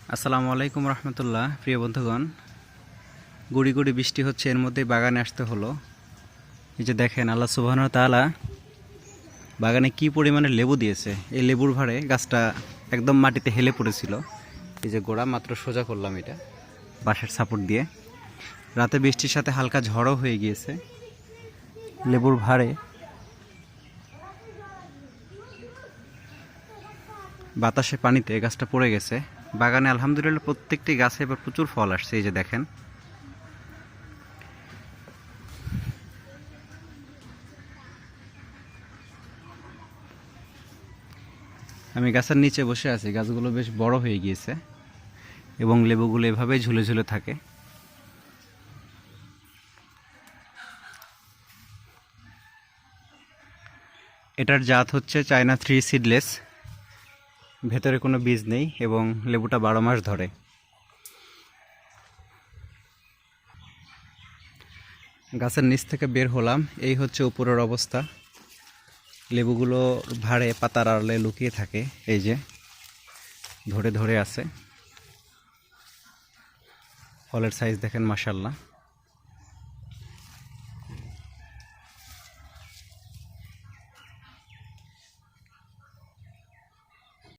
আসসালামু আলাইকুম রহমতুল্লাহ। প্রিয় বন্ধুগণ, গুড়ি গুড়ি বৃষ্টি হচ্ছে, এর মধ্যেই বাগানে আসতে হলো। এই যে দেখেন, আল্লাহ সুবহানাহু ওয়া তাআলা বাগানে কি পরিমাণে লেবু দিয়েছে। এই লেবুর ভারে গাছটা একদম মাটিতে হেলে পড়েছিল। এই যে গোড়া মাত্র সোজা করলাম এটা বাঁশের সাপোর্ট দিয়ে। রাতে বৃষ্টির সাথে হালকা ঝড়ও হয়ে গিয়েছে। লেবুর ভারে বাতাসে পানিতে গাছটা পড়ে গেছে। বাগানে আলহামদুলিল্লাহ প্রত্যেকটি গাছে এবার প্রচুর ফল আসছে। এই যে দেখেন, আমি গাছের নিচে বসে আছি, গাছগুলো বেশ বড় হয়ে গিয়েছে এবং লেবুগুলো এভাবেই ঝুলে ঝুলে থাকে। এটার জাত হচ্ছে চায়না 3 সিডলেস। ভেতরে কোনো বীজ নেই এবং লেবুটা 12 মাস ধরে। গাছের নিচ থেকে বের হলাম, এই হচ্ছে উপরের অবস্থা। লেবুগুলো ভারে পাতার আড়ালে লুকিয়ে থাকে। এই যে ধরে ধরে আছে। ফলের সাইজ দেখেন, মাশাআল্লাহ।